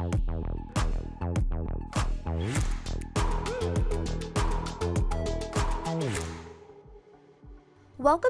Welcome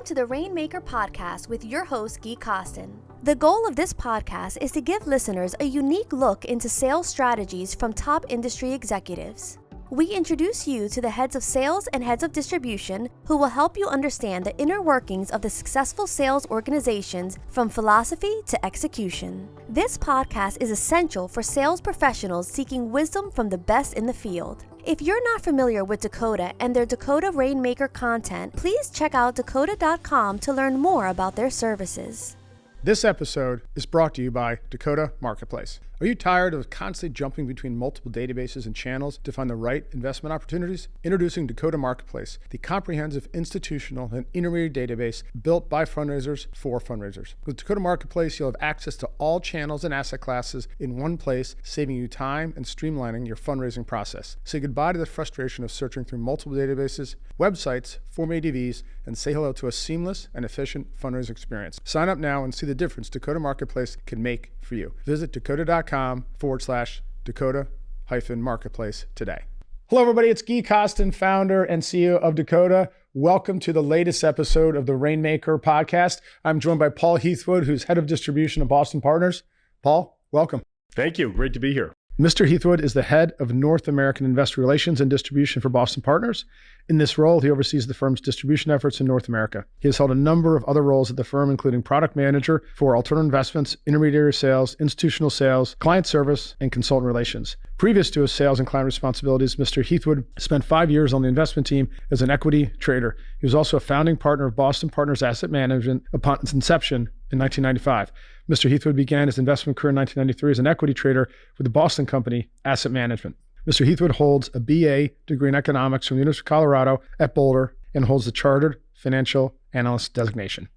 to the Rainmaker Podcast with your host, Gui Costin. The goal of this podcast is to give listeners a unique look into sales strategies from top industry executives. We introduce you to the heads of sales and heads of distribution who will help you understand the inner workings of the successful sales organizations from philosophy to execution. This podcast is essential for sales professionals seeking wisdom from the best in the field. If you're not familiar with Dakota and their Dakota Rainmaker content, please check out dakota.com to learn more about their services. This episode is brought to you by Dakota Marketplace. Are you tired of constantly jumping between multiple databases and channels to find the right investment opportunities? Introducing Dakota Marketplace, the comprehensive institutional and intermediary database built by fundraisers for fundraisers. With Dakota Marketplace, you'll have access to all channels and asset classes in one place, saving you time and streamlining your fundraising process. Say goodbye to the frustration of searching through multiple databases, websites, Form ADVs, and say hello to a seamless and efficient fundraising experience. Sign up now and see the difference Dakota Marketplace can make for you. Visit dakota.com/Dakota-Marketplace today. Hello, everybody. It's Gui Costin, founder and CEO of Dakota. Welcome to the latest episode of the Rainmaker Podcast. I'm joined by Paul Heathwood, who's head of distribution of Boston Partners. Paul, welcome. Thank you. Great to be here. Mr. Heathwood is the head of North American Investor Relations and Distribution for Boston Partners. In this role, he oversees the firm's distribution efforts in North America. He has held a number of other roles at the firm, including product manager for alternative investments, intermediary sales, institutional sales, client service, and consultant relations. Previous to his sales and client responsibilities, Mr. Heathwood spent 5 years on the investment team as an equity trader. He was also a founding partner of Boston Partners Asset Management upon its inception in 1995. Mr. Heathwood began his investment career in 1993 as an equity trader with the Boston company Asset Management. Mr. Heathwood holds a BA degree in economics from the University of Colorado at Boulder and holds the Chartered Financial Analyst designation.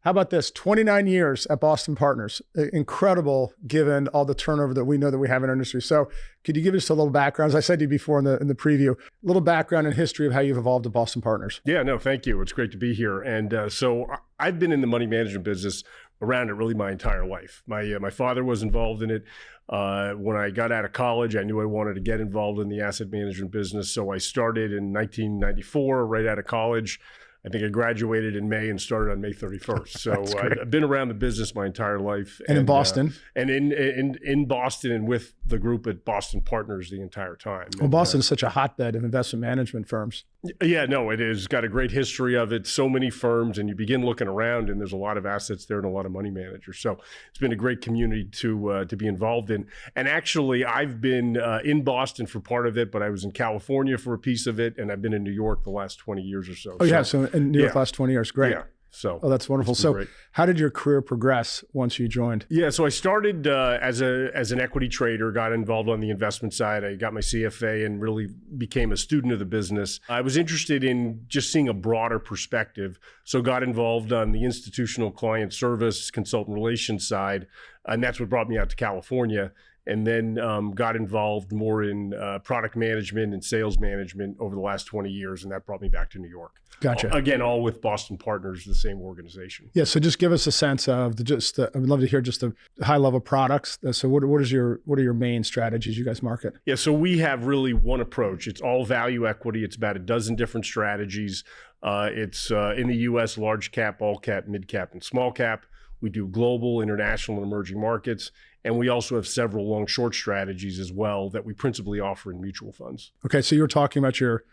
How about this? 29 years at Boston Partners. Incredible given all the turnover that we know that we have in our industry. So could you give us a little background? As I said to you before in the preview, a little background and history of how you've evolved at Boston Partners. Yeah, no, thank you. It's great to be here. And so I've been in the money management business around it really my entire life. My father was involved in it. When I got out of college, I knew I wanted to get involved in the asset management business. So I started in 1994, right out of college. I think I graduated in May and started on May 31st. So I've been around the business my entire life. And in Boston. And in Boston and with the group at Boston Partners the entire time. Well, Boston is such a hotbed of investment management firms. Yeah, no, it is. Got a great history of it. So many firms, and you begin looking around and there's a lot of assets there and a lot of money managers. So it's been a great community to be involved in. And actually, I've been in Boston for part of it, but I was in California for a piece of it, and I've been in New York the last 20 years or so. Oh, yeah. So in New York, last 20 years. Great. Yeah. So, that's wonderful. So great. How did your career progress once you joined? Yeah, so I started as an equity trader, got involved on the investment side. I got my CFA and really became a student of the business. I was interested in just seeing a broader perspective, so got involved on the institutional client service, consultant relations side, and that's what brought me out to California. And then got involved more in product management and sales management over the last 20 years, and that brought me back to New York. Gotcha. Again, all with Boston Partners, the same organization. Yeah. So just give us a sense of I would love to hear just the high level products. So what are your main strategies you guys market? Yeah. So we have really one approach. It's all value equity. It's about a dozen different strategies. It's in the U.S. large cap, all cap, mid cap, and small cap. We do global, international, and emerging markets. And we also have several long short strategies as well that we principally offer in mutual funds. Okay, so you were talking about your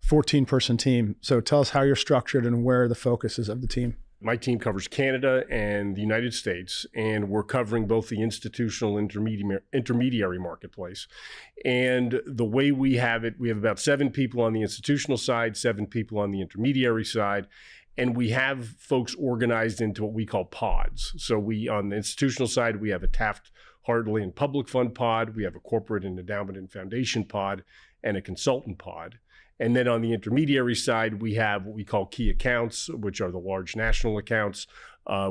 14-person team. So tell us how you're structured and where the focus is of the team. My team covers Canada and the United States, and we're covering both the institutional intermediary marketplace. And the way we have it, we have about 7 people on the institutional side, 7 people on the intermediary side. And we have folks organized into what we call pods. So on the institutional side, we have a Taft-Hartley and public fund pod. We have a corporate and endowment and foundation pod and a consultant pod. And then on the intermediary side, we have what we call key accounts, which are the large national accounts.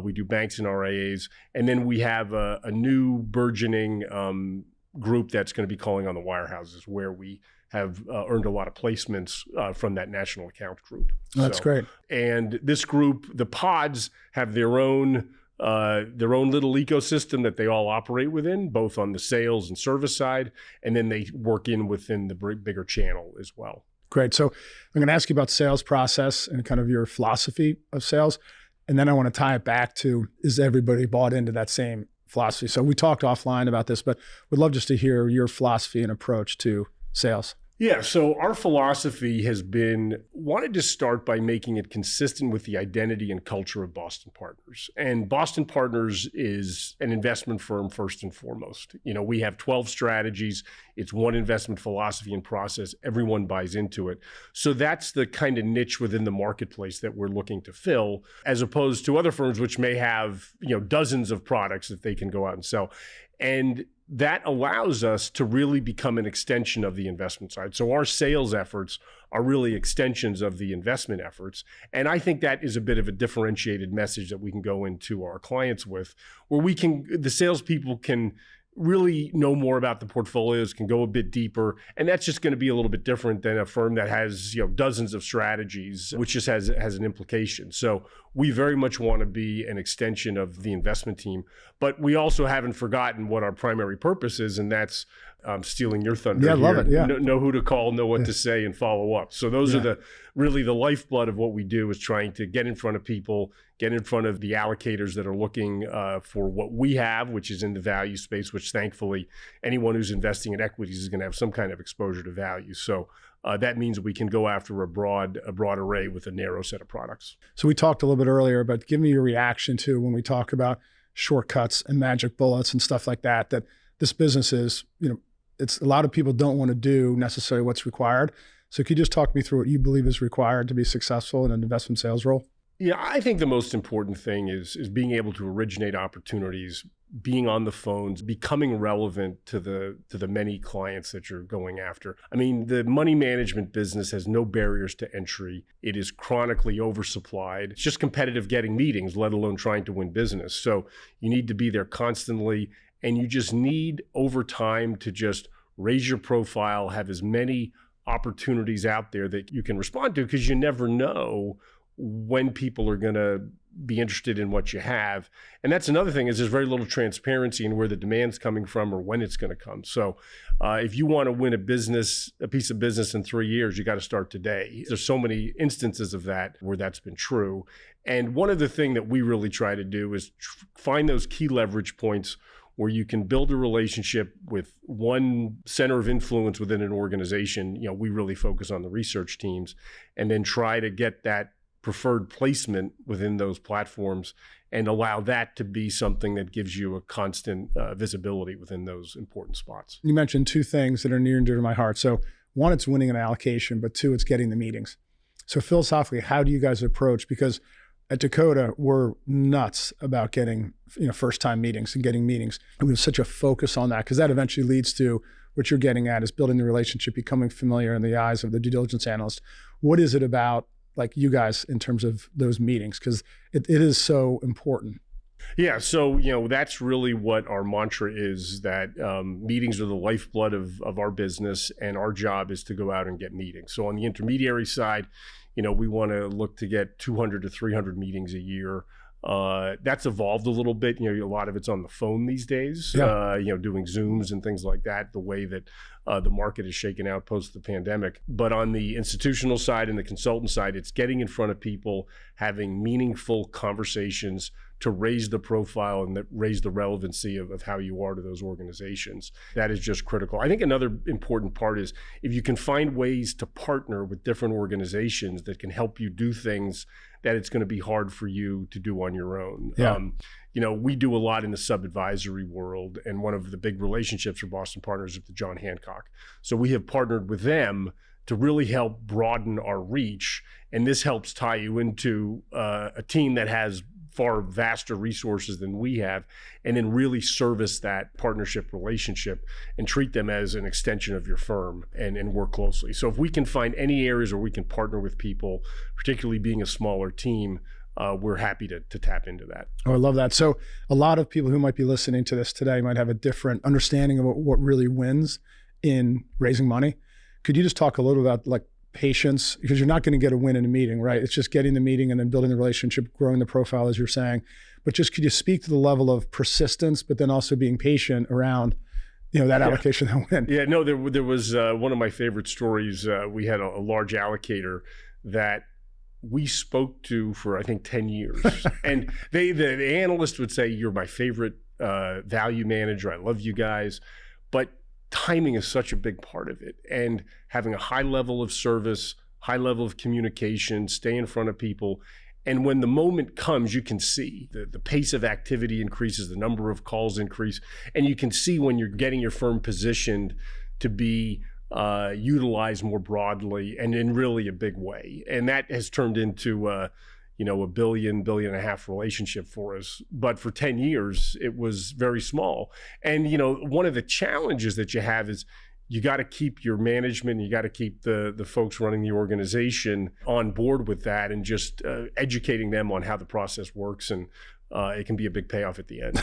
We do banks and RIAs. And then we have a new burgeoning group that's going to be calling on the wirehouses, where we have earned a lot of placements from that national account group. That's great. And this group, the pods, have their own their own little ecosystem that they all operate within, both on the sales and service side, and then they work within the bigger channel as well. Great. So I'm going to ask you about sales process and kind of your philosophy of sales. And then I want to tie it back to, is everybody bought into that same philosophy? So we talked offline about this, but would love just to hear your philosophy and approach to sales. Yeah, so our philosophy has been wanted to start by making it consistent with the identity and culture of Boston Partners. And Boston Partners is an investment firm first and foremost. We have 12 strategies. It's one investment philosophy and process. Everyone buys into it. So that's the kind of niche within the marketplace that we're looking to fill, as opposed to other firms which may have, dozens of products that they can go out and sell. And that allows us to really become an extension of the investment side. So our sales efforts are really extensions of the investment efforts. And I think that is a bit of a differentiated message that we can go into our clients with, where the salespeople can really know more about the portfolios, can go a bit deeper. And that's just going to be a little bit different than a firm that has, dozens of strategies, which just has an implication. So we very much want to be an extension of the investment team, but we also haven't forgotten what our primary purpose is, and that's stealing your thunder. Yeah, I love it. Yeah. Know who to call, know what to say, and follow up. So those are really the lifeblood of what we do, is trying to get in front of people, get in front of the allocators that are looking for what we have, which is in the value space, which thankfully anyone who's investing in equities is going to have some kind of exposure to value. So that means we can go after a broad array with a narrow set of products. So we talked a little bit earlier, but give me your reaction to when we talk about shortcuts and magic bullets and stuff like that, that this business is, it's a lot of people don't want to do necessarily what's required. So could you just talk me through what you believe is required to be successful in an investment sales role? Yeah, I think the most important thing is being able to originate opportunities, being on the phones, becoming relevant to the many clients that you're going after. I mean, the money management business has no barriers to entry. It is chronically oversupplied. It's just competitive getting meetings, let alone trying to win business. So you need to be there constantly, and you just need over time to just raise your profile, have as many opportunities out there that you can respond to, because you never know when people are going to be interested in what you have. And that's another thing, is there's very little transparency in where the demand's coming from or when it's going to come. So if you want to win a piece of business in 3 years, you got to start today. There's so many instances of that where that's been true. And one of the things that we really try to do is find those key leverage points where you can build a relationship with one center of influence within an organization. We really focus on the research teams, and then try to get that preferred placement within those platforms and allow that to be something that gives you a constant visibility within those important spots. You mentioned two things that are near and dear to my heart. So one, it's winning an allocation, but two, it's getting the meetings. So philosophically, how do you guys approach? Because at Dakota, we're nuts about getting first-time meetings and getting meetings. And we have such a focus on that, because that eventually leads to what you're getting at, is building the relationship, becoming familiar in the eyes of the due diligence analyst. What is it about like you guys in terms of those meetings? Because it is so important. Yeah, so that's really what our mantra is, that meetings are the lifeblood of our business, and our job is to go out and get meetings. So on the intermediary side, we want to look to get 200 to 300 meetings a year. That's evolved a little bit. A lot of it's on the phone these days, doing Zooms and things like that, the way that the market is shaken out post the pandemic. But on the institutional side and the consultant side, it's getting in front of people, having meaningful conversations to raise the profile and raise the relevancy of how you are to those organizations. That is just critical. I think another important part is if you can find ways to partner with different organizations that can help you do things that it's going to be hard for you to do on your own. Yeah. We do a lot in the sub-advisory world, and one of the big relationships for Boston Partners is with John Hancock. So we have partnered with them to really help broaden our reach, and this helps tie you into a team that has far vaster resources than we have, and then really service that partnership relationship and treat them as an extension of your firm and work closely. So if we can find any areas where we can partner with people, particularly being a smaller team, we're happy to tap into that. Oh, I love that. So a lot of people who might be listening to this today might have a different understanding of what really wins in raising money. Could you just talk a little about like patience? Because you're not going to get a win in a meeting, right? It's just getting the meeting and then building the relationship, growing the profile, as you're saying. but just could you speak to the level of persistence, but then also being patient around, that allocation that went? Yeah, no, there was one of my favorite stories. We had a large allocator that we spoke to for, I think, 10 years. And the analyst would say, you're my favorite value manager. I love you guys. But timing is such a big part of it. And having a high level of service, high level of communication, stay in front of people. And when the moment comes, you can see the pace of activity increases, the number of calls increase, and you can see when you're getting your firm positioned to be utilized more broadly and in really a big way. And that has turned into a $1 billion and a half relationship for us. But for 10 years, it was very small. And, one of the challenges that you have is you got to keep your management, you got to keep the folks running the organization on board with that and just educating them on how the process works. And it can be a big payoff at the end.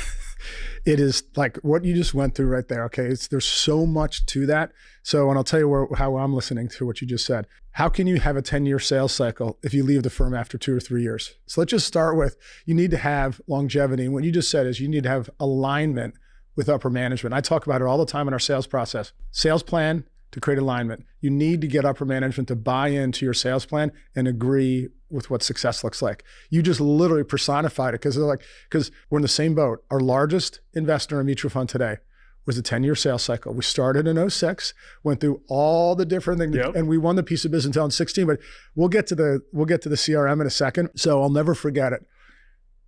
It is like what you just went through right there. Okay. There's so much to that. So, and I'll tell you how I'm listening to what you just said. How can you have a 10-year sales cycle if you leave the firm after 2 or 3 years? So let's just start with, you need to have longevity. And what you just said is you need to have alignment with upper management. I talk about it all the time in our sales process. Sales plan to create alignment. You need to get upper management to buy into your sales plan and agree with what success looks like. You just literally personified it because we're in the same boat. Our largest investor in mutual fund today was a 10-year sales cycle. We started in 2006, went through all the different things, and we won the piece of business until in 2016. But we'll get to the CRM in a second. So I'll never forget it.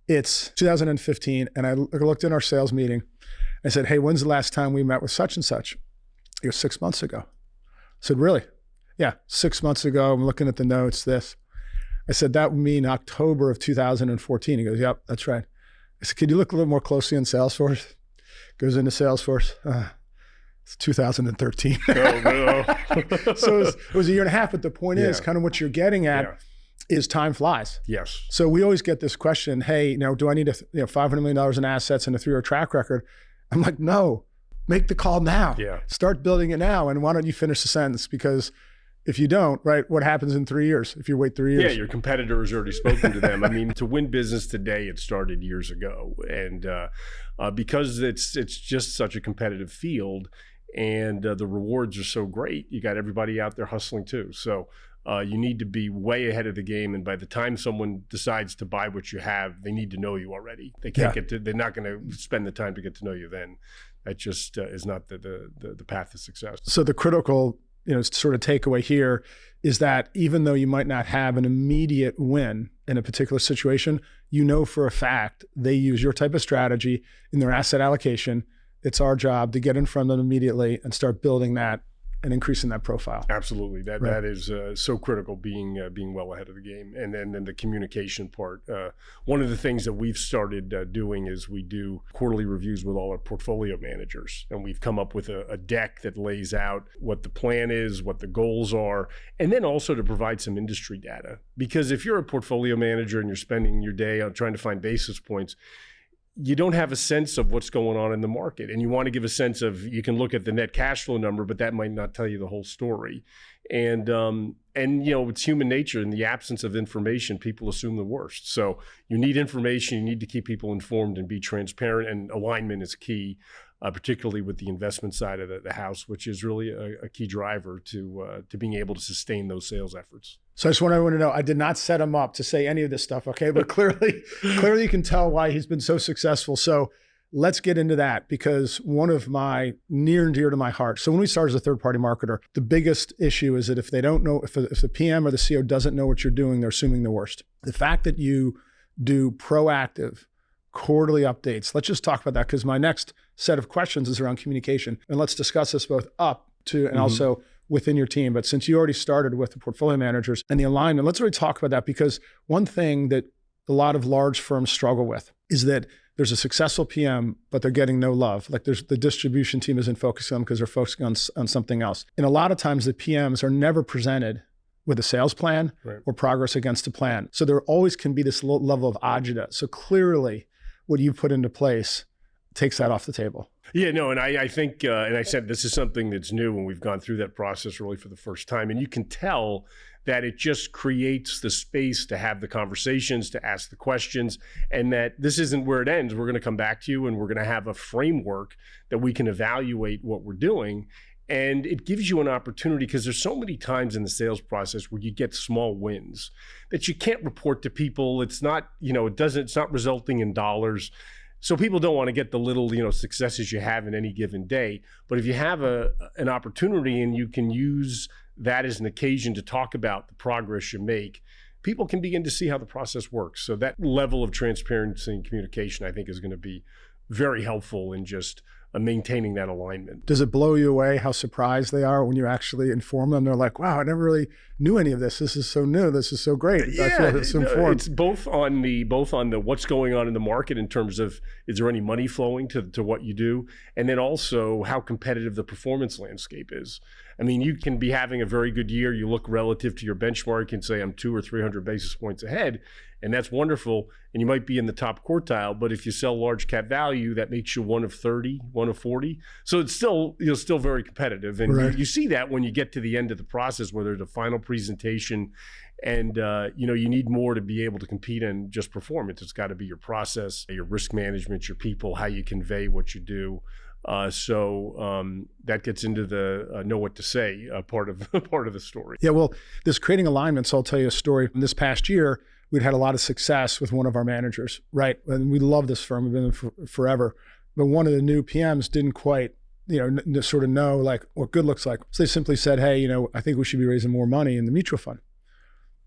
It's 2015, and I looked in our sales meeting. I said, "Hey, when's the last time we met with such and such?" It was 6 months ago. I said, "Really?" "Yeah, 6 months ago. I'm looking at the notes. This." I said, "That would mean October of 2014. He goes, "Yep, that's right." I said, "Could you look a little more closely in Salesforce?" Goes into Salesforce. It's 2013. Oh, no. So it was a year and a half. But the point is, kind of what you're getting at is time flies. Yes. So we always get this question, "Hey, do I need $500 million in assets and a 3-year track record?" I'm like, no, make the call now. Yeah. Start building it now. And why don't you finish the sentence? Because if you don't, right, what happens in 3 years if you wait 3 years? Yeah, your competitor has already spoken to them. I mean, to win business today, it started years ago. And because it's just such a competitive field and the rewards are so great, you got everybody out there hustling too. So you need to be way ahead of the game. And by the time someone decides to buy what you have, they need to know you already. They can't they're not going to spend the time to get to know you then. That just is not the path to success. So the critical sort of takeaway here is that even though you might not have an immediate win in a particular situation, for a fact they use your type of strategy in their asset allocation. It's our job to get in front of them immediately and start building that and increasing that profile. Absolutely. That is so critical, being well ahead of the game. And then the communication part. One of the things that we've started doing is we do quarterly reviews with all our portfolio managers. And we've come up with a deck that lays out what the plan is, what the goals are, and then also to provide some industry data. Because if you're a portfolio manager and you're spending your day on trying to find basis points, you don't have a sense of what's going on in the market. And you want to give a sense of, you can look at the net cash flow number, but that might not tell you the whole story. And it's human nature. In the absence of information, people assume the worst. So you need information, you need to keep people informed and be transparent, and alignment is key, particularly with the investment side of the house, which is really a key driver to being able to sustain those sales efforts. So I just want to know, I did not set him up to say any of this stuff, okay? But clearly you can tell why he's been so successful. So let's get into that, because one of my near and dear to my heart. So when we start as a third-party marketer, the biggest issue is that if they don't know, if the PM or the CO doesn't know what you're doing, they're assuming the worst. The fact that you do proactive quarterly updates, let's just talk about that, because my next set of questions is around communication. And let's discuss this both up to and also within your team. But since you already started with the portfolio managers and the alignment, let's already talk about that, because one thing that a lot of large firms struggle with is that there's a successful PM, but they're getting no love. Like the distribution team isn't focusing on them because they're focusing on something else. And a lot of times the PMs are never presented with a sales plan or progress against a plan. So there always can be this level of agita. So clearly what you put into place takes that off the table. Yeah, no, and I think, and I said this is something that's new, and we've gone through that process really for the first time. And you can tell that it just creates the space to have the conversations, to ask the questions, and that this isn't where it ends. We're going to come back to you and we're going to have a framework that we can evaluate what we're doing. And it gives you an opportunity, because there's so many times in the sales process where you get small wins that you can't report to people. It's not, it's not resulting in dollars. So people don't want to get the little, successes you have in any given day. But if you have an opportunity and you can use that as an occasion to talk about the progress you make, people can begin to see how the process works. So that level of transparency and communication, I think, is going to be very helpful in just maintaining that alignment. Does it blow you away how surprised they are when you actually inform them? They're like, wow, I never really knew any of this. This is so new. This is so great. Yeah, I feel it's informed. It's both on the what's going on in the market in terms of, is there any money flowing to what you do? And then also how competitive the performance landscape is. I mean, you can be having a very good year. You look relative to your benchmark and say, I'm 200 or 300 basis points ahead. And that's wonderful. And you might be in the top quartile, but if you sell large cap value, that makes you one of 30, one of 40. So it's still, still very competitive. And right. you see that when you get to the end of the process, where there's a final presentation and, you need more to be able to compete in just performance. It's got to be your process, your risk management, your people, how you convey what you do. That gets into the know what to say part of the story. Yeah, well, this creating alignment. So I'll tell you a story. This past year, we'd had a lot of success with one of our managers, right? And we love this firm. We've been in for forever. But one of the new PMs didn't quite, sort of know like what good looks like. So they simply said, hey, I think we should be raising more money in the mutual fund.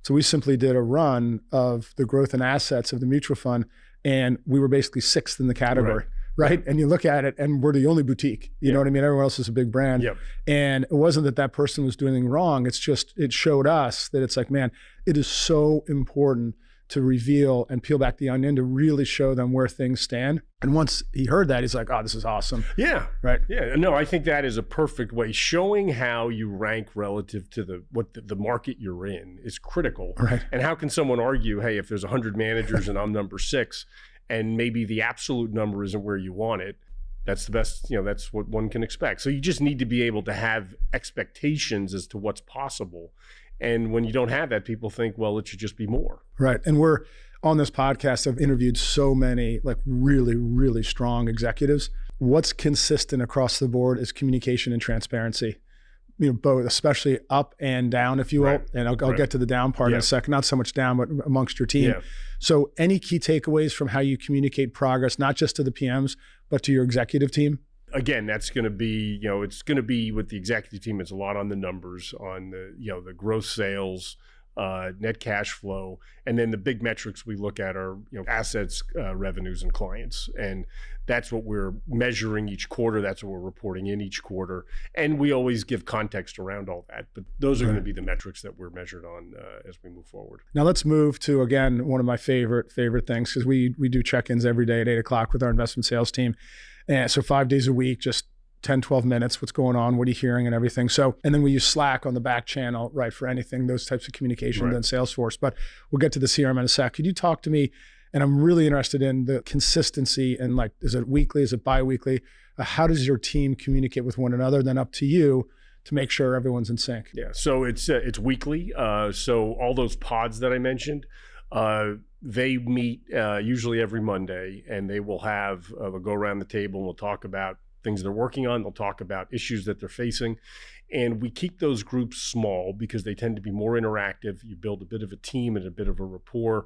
So we simply did a run of the growth and assets of the mutual fund, and we were basically sixth in the category. Right. And you look at it and we're the only boutique, you know what I mean? Everyone else is a big brand. Yep. And it wasn't that person was doing anything wrong. It's just, it showed us that it's like, man, it is so important to reveal and peel back the onion to really show them where things stand. And once he heard that, he's like, oh, this is awesome. Yeah. Right. Yeah. No, I think that is a perfect way. Showing how you rank relative to the market you're in is critical. Right. And how can someone argue, hey, if there's 100 managers and I'm number 6, and maybe the absolute number isn't where you want it, that's the best, that's what one can expect. So you just need to be able to have expectations as to what's possible. And when you don't have that, people think, well, it should just be more. Right. And we're on this podcast, I've interviewed so many like really, really strong executives. What's consistent across the board is communication and transparency. Both, especially up and down, if you will. Right. And I'll get to the down part in a second, not so much down, but amongst your team. Yeah. So any key takeaways from how you communicate progress, not just to the PMs, but to your executive team? Again, that's going to be, it's going to be with the executive team. It's a lot on the numbers, on the gross sales, net cash flow, and then the big metrics we look at are assets, revenues, and clients, and that's what we're measuring each quarter. That's what we're reporting in each quarter, and we always give context around all that. But those are going to be the metrics that we're measured on as we move forward. Now let's move to, again, one of my favorite things, because we do check-ins every day at 8:00 with our investment sales team, and so 5 days a week, just 10, 12 minutes, what's going on, what are you hearing and everything. So, and then we use Slack on the back channel, right, for anything, those types of communication, right. Then Salesforce. But we'll get to the CRM in a sec. Could you talk to me, and I'm really interested in the consistency and like, is it weekly, is it bi-weekly? How does your team communicate with one another? Then up to you to make sure everyone's in sync. Yeah, so it's weekly. So all those pods that I mentioned, they meet usually every Monday, and they will have, they'll go around the table and we'll talk about things they're working on. They'll talk about issues that they're facing. And we keep those groups small because they tend to be more interactive. You build a bit of a team and a bit of a rapport.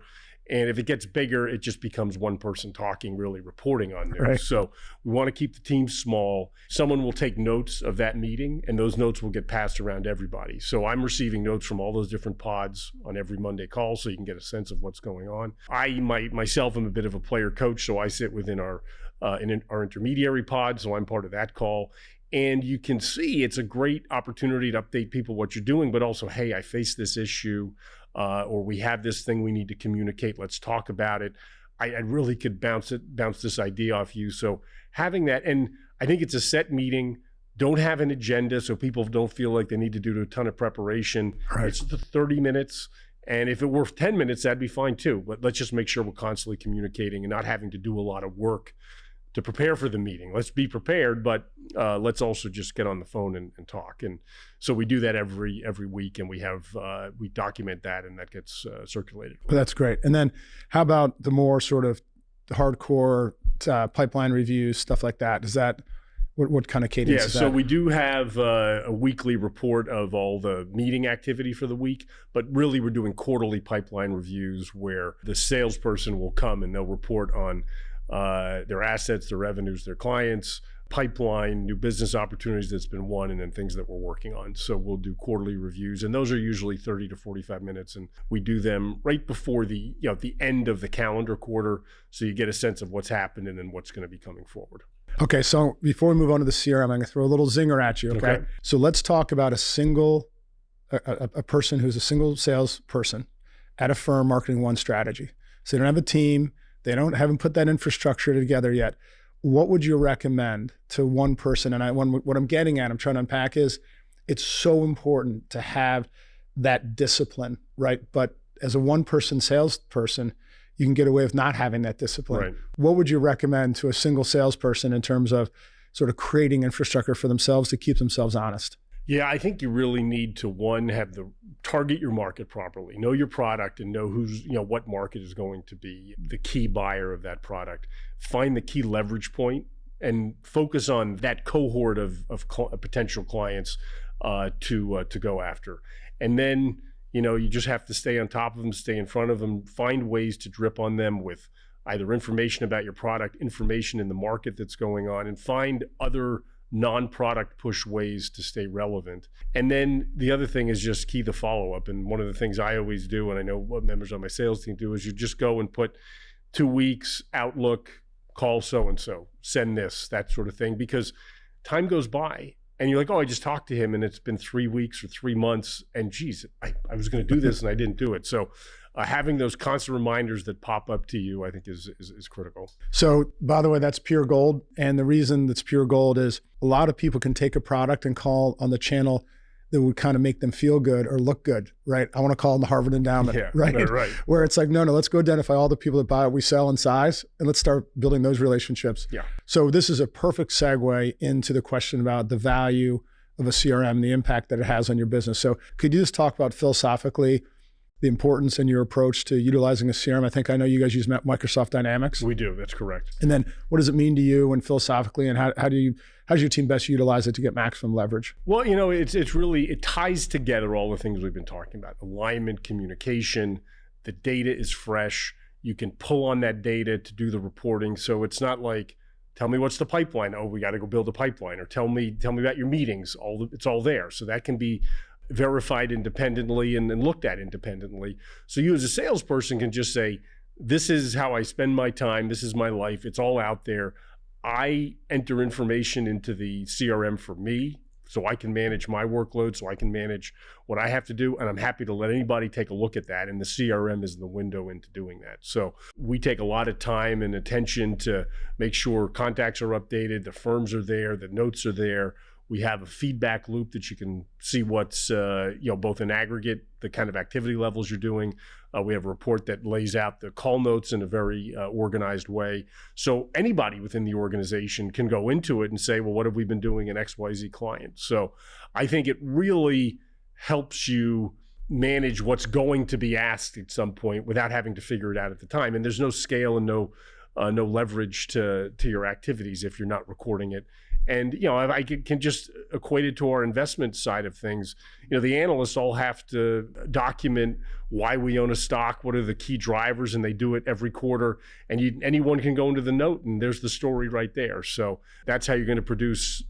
And if it gets bigger, it just becomes one person talking, really reporting on news. Right. So we want to keep the team small. Someone will take notes of that meeting, and those notes will get passed around to everybody. So I'm receiving notes from all those different pods on every Monday call, so you can get a sense of what's going on. I myself am a bit of a player coach, so I sit within our intermediary pod, so I'm part of that call. And you can see it's a great opportunity to update people what you're doing, but also, hey, I faced this issue, or we have this thing we need to communicate. Let's talk about it. I really could bounce this idea off you. So having that, and I think it's a set meeting. Don't have an agenda so people don't feel like they need to do a ton of preparation. Right. It's the 30 minutes. And if it were 10 minutes, that'd be fine too. But let's just make sure we're constantly communicating and not having to do a lot of work to prepare for the meeting. Let's be prepared, but let's also just get on the phone and talk. And so we do that every week, and we document that, and that gets circulated. Well, that's great. And then how about the more sort of hardcore pipeline reviews, stuff like that? Does that, what kind of cadence is that? So we do have a weekly report of all the meeting activity for the week, but really we're doing quarterly pipeline reviews where the salesperson will come and they'll report on their assets, their revenues, their clients, pipeline, new business opportunities that's been won, and then things that we're working on. So we'll do quarterly reviews, and those are usually 30 to 45 minutes, and we do them right before the end of the calendar quarter, so you get a sense of what's happened and then what's going to be coming forward. Okay, so before we move on to the CRM, I'm going to throw a little zinger at you, okay? So let's talk about a person who's a single salesperson at a firm marketing one strategy. So they don't have a team, haven't put that infrastructure together yet. What would you recommend to one person? And what I'm getting at, I'm trying to unpack is, it's so important to have that discipline, right? But as a one-person salesperson, you can get away with not having that discipline. Right. What would you recommend to a single salesperson in terms of sort of creating infrastructure for themselves to keep themselves honest? Yeah, I think you really need to target your market properly, know your product, and know what market is going to be the key buyer of that product. Find the key leverage point and focus on that cohort of potential clients to go after. And then, you just have to stay on top of them, stay in front of them, find ways to drip on them with either information about your product, information in the market that's going on, and find other non-product push ways to stay relevant. And then the other thing is just key the follow-up. And one of the things I always do, and I know what members on my sales team do, is you just go and put 2 weeks, Outlook, call so-and-so, send this, that sort of thing, because time goes by and you're like, oh, I just talked to him and it's been 3 weeks or 3 months, and geez, I was going to do this and I didn't do it. So having those constant reminders that pop up to you, I think is critical. So by the way, that's pure gold. And the reason that's pure gold is a lot of people can take a product and call on the channel that would kind of make them feel good or look good, right? I want to call them the Harvard Endowment, right? Where it's like, no, let's go identify all the people that buy what we sell in size, and let's start building those relationships. Yeah. So this is a perfect segue into the question about the value of a CRM, the impact that it has on your business. So could you just talk about philosophically the importance in your approach to utilizing a CRM? I think I know you guys use Microsoft Dynamics. We do, that's correct. And then what does it mean to you and philosophically, and how does your team best utilize it to get maximum leverage? Well, it ties together all the things we've been talking about: alignment, communication, the data is fresh. You can pull on that data to do the reporting. So it's not like, tell me what's the pipeline. Oh, we got to go build a pipeline, or tell me about your meetings. It's all there. So that can be verified independently and looked at independently. So you as a salesperson can just say, this is how I spend my time. This is my life. It's all out there. I enter information into the CRM for me so I can manage my workload, so I can manage what I have to do. And I'm happy to let anybody take a look at that. And the CRM is the window into doing that. So we take a lot of time and attention to make sure contacts are updated, the firms are there, the notes are there. We have a feedback loop that you can see what's, both in aggregate, the kind of activity levels you're doing. We have a report that lays out the call notes in a very organized way. So anybody within the organization can go into it and say, well, what have we been doing in XYZ client? So I think it really helps you manage what's going to be asked at some point without having to figure it out at the time. And there's no scale and no leverage to your activities if you're not recording it. And, I can just equate it to our investment side of things. The analysts all have to document why we own a stock, what are the key drivers, and they do it every quarter. And anyone can go into the note, and there's the story right there. So that's how you're going to produce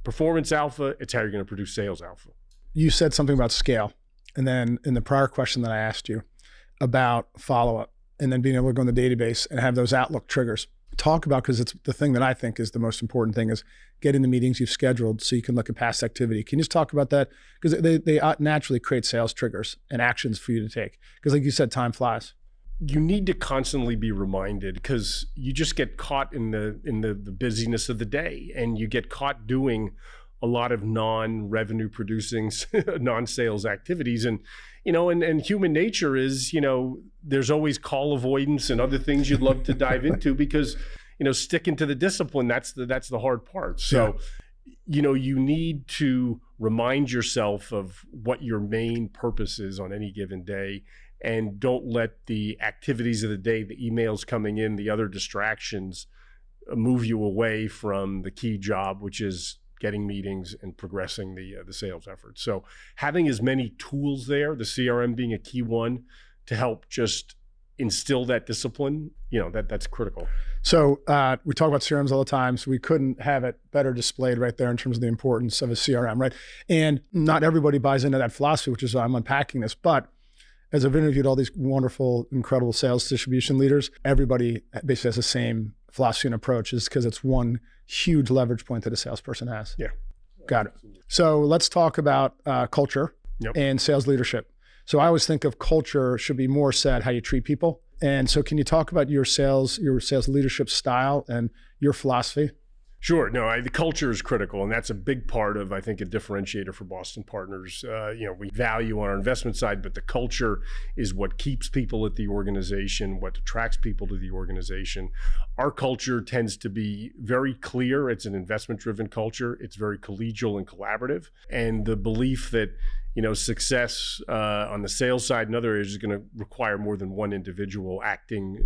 performance alpha. It's how you're going to produce sales alpha. You said something about scale. And then in the prior question that I asked you about follow-up, and then being able to go in the database and have those Outlook triggers. Talk about, because it's the thing that I think is the most important thing, is getting the meetings you've scheduled so you can look at past activity. Can you just talk about that? Because they naturally create sales triggers and actions for you to take. Because like you said, time flies. You need to constantly be reminded, because you just get caught in the busyness of the day, and you get caught doing a lot of non-revenue producing, non-sales activities. And human nature is, there's always call avoidance and other things you'd love to dive into, because, sticking to the discipline, that's the hard part. So, you need to remind yourself of what your main purpose is on any given day, and don't let the activities of the day, the emails coming in, the other distractions move you away from the key job, which is getting meetings and progressing the sales effort. So having as many tools there, the CRM being a key one, to help just instill that discipline, that's critical. So we talk about CRMs all the time, so we couldn't have it better displayed right there in terms of the importance of a CRM, right? And not everybody buys into that philosophy, which is why I'm unpacking this. But as I've interviewed all these wonderful, incredible sales distribution leaders, everybody basically has the same philosophy and approach, is because it's one huge leverage point that a salesperson has. Yeah. Got it. So let's talk about culture Yep. and sales leadership. So I always think of culture should be more said how you treat people. And so can you talk about your sales leadership style and your philosophy? Sure. No, the culture is critical, and that's a big part of, I think, a differentiator for Boston Partners. We value on our investment side, but the culture is what keeps people at the organization, what attracts people to the organization. Our culture tends to be very clear. It's an investment-driven culture. It's very collegial and collaborative, and the belief that success on the sales side and other areas is going to require more than one individual acting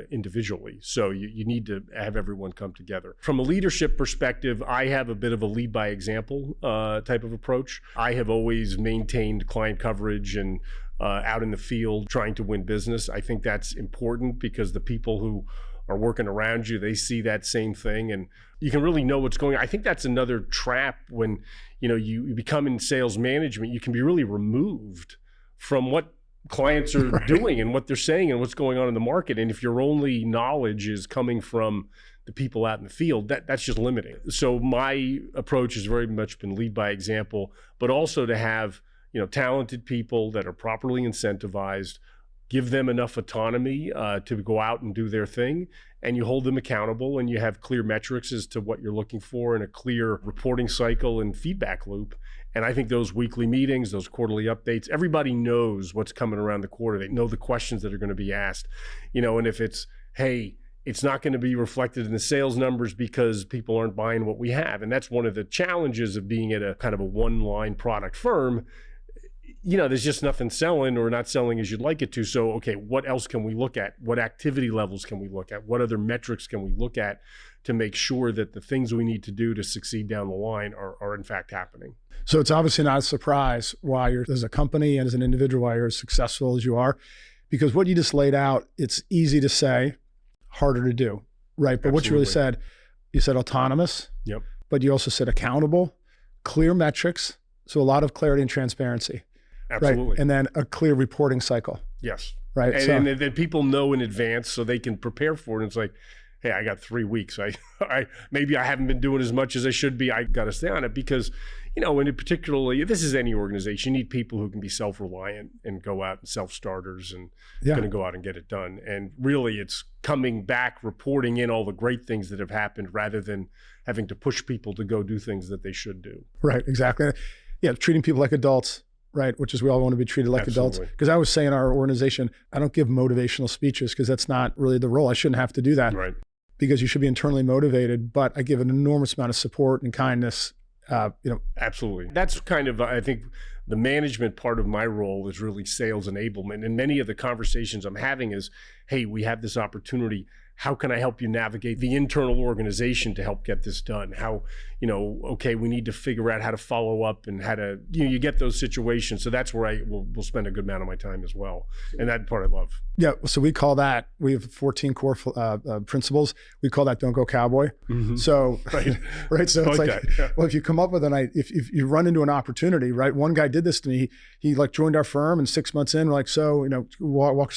individually. So you need to have everyone come together. From a leadership perspective, I have a bit of a lead by example type of approach. I have always maintained client coverage and out in the field trying to win business. I think that's important because the people who are working around you, they see that same thing, and you can really know what's going on. I think that's another trap when you become in sales management. You can be really removed from what clients are doing and what they're saying and what's going on in the market. And if your only knowledge is coming from the people out in the field, that's just limiting. So my approach has very much been lead by example, but also to have talented people that are properly incentivized, give them enough autonomy to go out and do their thing, and you hold them accountable, and you have clear metrics as to what you're looking for and a clear reporting cycle and feedback loop. And I think those weekly meetings, those quarterly updates, everybody knows what's coming around the quarter. They know the questions that are going to be asked, and if it's, hey, it's not going to be reflected in the sales numbers because people aren't buying what we have. And that's one of the challenges of being at a kind of a one-line product firm. There's just nothing selling or not selling as you'd like it to. So, okay, what else can we look at? What activity levels can we look at? What other metrics can we look at to make sure that the things we need to do to succeed down the line are in fact happening? So it's obviously not a surprise why you're, as a company and as an individual, why you're as successful as you are, because what you just laid out, it's easy to say, harder to do, right? But what you really said, you said autonomous, yep, but you also said accountable, clear metrics, so a lot of clarity and transparency. Absolutely. Right? And then a clear reporting cycle. Yes. Right. And then people know in advance so they can prepare for it. And it's like, hey, I got 3 weeks. I maybe I haven't been doing as much as I should be. I got to stay on it because, and particularly, this is any organization. You need people who can be self-reliant and go out and self-starters and going to go out and get it done. And really, it's coming back, reporting in all the great things that have happened rather than having to push people to go do things that they should do. Right. Exactly. Yeah. Treating people like adults. Right, which is we all want to be treated like adults. Because I always say in our organization, I don't give motivational speeches because that's not really the role. I shouldn't have to do that. Right. Because you should be internally motivated, but I give an enormous amount of support and kindness. Absolutely. That's kind of, I think, the management part of my role is really sales enablement. And many of the conversations I'm having is, hey, we have this opportunity. How can I help you navigate the internal organization to help get this done? How, okay, we need to figure out how to follow up and how to, you get those situations. So that's where I will spend a good amount of my time as well. And that part I love. Yeah. So we call that, we have 14 core principles. We call that don't go cowboy. Mm-hmm. So, right. So it's like, well, if you come up with if you run into an opportunity, right? One guy did this to me. He joined our firm and 6 months in, walk us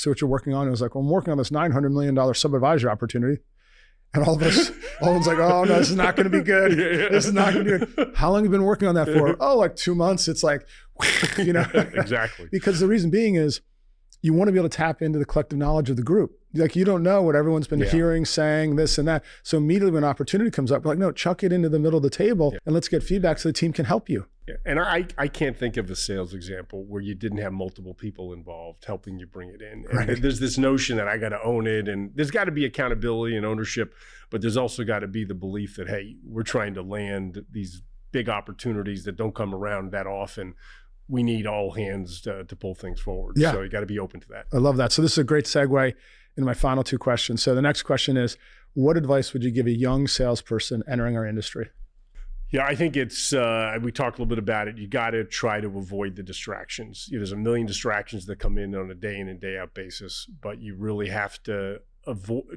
through what you're working on. And I was like, well, I'm working on this $900 million sub-advisor opportunity. And all of us, everyone's like, oh no, this is not going to be good. This is not going to be good. How long have you been working on that for? Oh, like 2 months. It's like, Exactly. Because the reason being is, you want to be able to tap into the collective knowledge of the group. Like, you don't know what everyone's been hearing, saying, this and that. So immediately when an opportunity comes up, we're like, no, chuck it into the middle of the table and let's get feedback so the team can help you. Yeah. And I can't think of a sales example where you didn't have multiple people involved helping you bring it in. And Right. there's this notion that I got to own it, and there's got to be accountability and ownership, but there's also got to be the belief that, hey, we're trying to land these big opportunities that don't come around that often. We need all hands to pull things forward. Yeah. So you got to be open to that. I love that. So this is a great segue into my final two questions. So the next question is, what advice would you give a young salesperson entering our industry? Yeah, I think it's, we talked a little bit about it. You got to try to avoid the distractions. There's a million distractions that come in on a day in and day out basis, but you really have to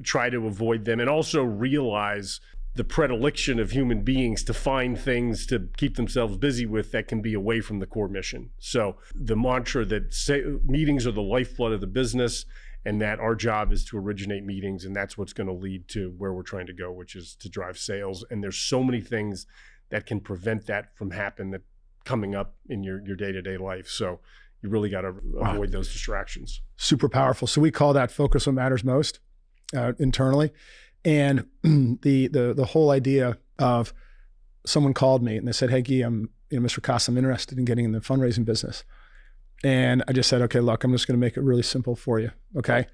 try to avoid them, and also realize the predilection of human beings to find things to keep themselves busy with that can be away from the core mission. So the mantra that meetings are the lifeblood of the business, and that our job is to originate meetings, and that's what's going to lead to where we're trying to go, which is to drive sales. And there's so many things that can prevent that from coming up in your day-to-day life. So you really got to avoid those distractions. Super powerful. So we call that focus what matters most internally. And the whole idea of someone called me and they said, hey, Gui, Mr. Costin, I'm interested in getting in the fundraising business. And I just said, okay, look, I'm just going to make it really simple for you. Okay.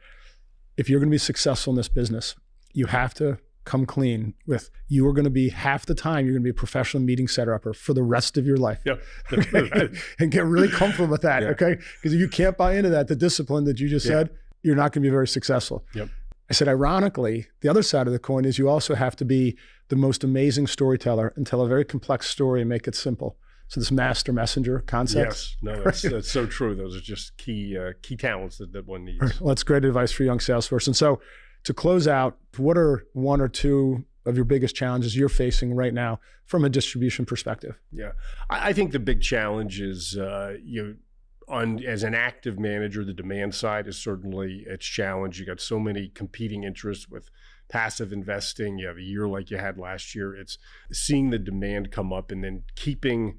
If you're going to be successful in this business, you have to come clean with, you are going to be half the time, you're going to be a professional meeting setter upper for the rest of your life. Yep. Okay? And get really comfortable with that. Okay. Because if you can't buy into that, the discipline that you just said, you're not going to be very successful. Yep. I said, ironically, the other side of the coin is you also have to be the most amazing storyteller and tell a very complex story and make it simple. So this master messenger concept. Yes, no, that's so true. Those are just key talents that one needs. Well, that's great advice for a young salesperson. So to close out, what are one or two of your biggest challenges you're facing right now from a distribution perspective? Yeah, I think the big challenge is, as an active manager, the demand side is certainly its challenge. You got so many competing interests with passive investing. You have a year like you had last year. It's seeing the demand come up and then keeping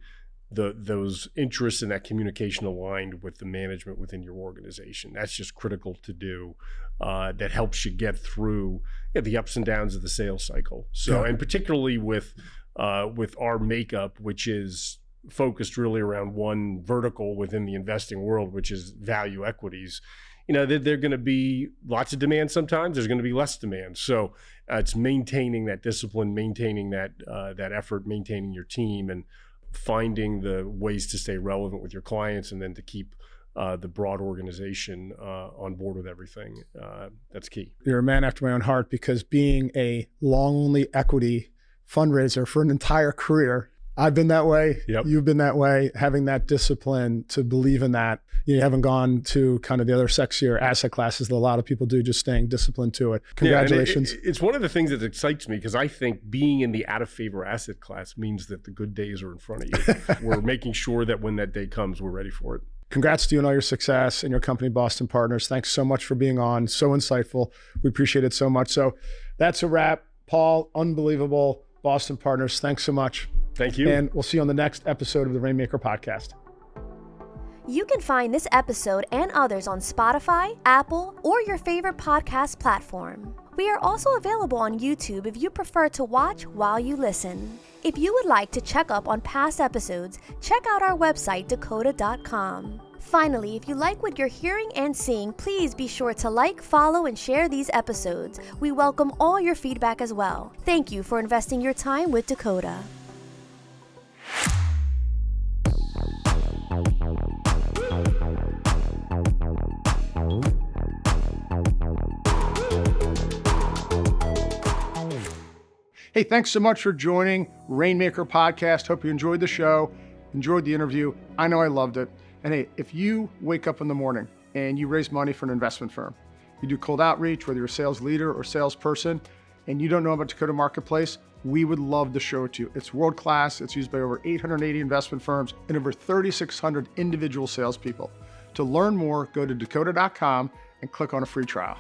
those interests and that communication aligned with the management within your organization. That's just critical to do. That helps you get through the ups and downs of the sales cycle. So, and particularly with our makeup, which is focused really around one vertical within the investing world, which is value equities. They're going to be lots of demand sometimes. There's going to be less demand. So it's maintaining that discipline, maintaining that effort, maintaining your team, and finding the ways to stay relevant with your clients, and then to keep the broad organization on board with everything. That's key. You're a man after my own heart, because being a long-only equity fundraiser for an entire career, I've been that way. Yep. You've been that way. Having that discipline to believe in that. You haven't gone to kind of the other sexier asset classes that a lot of people do, just staying disciplined to it. Congratulations. Yeah, it's one of the things that excites me, because I think being in the out of favor asset class means that the good days are in front of you. We're making sure that when that day comes, we're ready for it. Congrats to you on all your success and your company, Boston Partners. Thanks so much for being on. So insightful. We appreciate it so much. So that's a wrap. Paul, unbelievable. Boston Partners, thanks so much. Thank you. And we'll see you on the next episode of the Rainmaker Podcast. You can find this episode and others on Spotify, Apple, or your favorite podcast platform. We are also available on YouTube if you prefer to watch while you listen. If you would like to check up on past episodes, check out our website, dakota.com. Finally, if you like what you're hearing and seeing, please be sure to like, follow, and share these episodes. We welcome all your feedback as well. Thank you for investing your time with Dakota. Hey, thanks so much for joining Rainmaker Podcast. Hope you enjoyed the show, enjoyed the interview. I know I loved it. And hey, if you wake up in the morning and you raise money for an investment firm, you do cold outreach, whether you're a sales leader or salesperson, and you don't know about Dakota Marketplace, we would love to show it to you. It's world-class. It's used by over 880 investment firms and over 3,600 individual salespeople. To learn more, go to dakota.com and click on a free trial.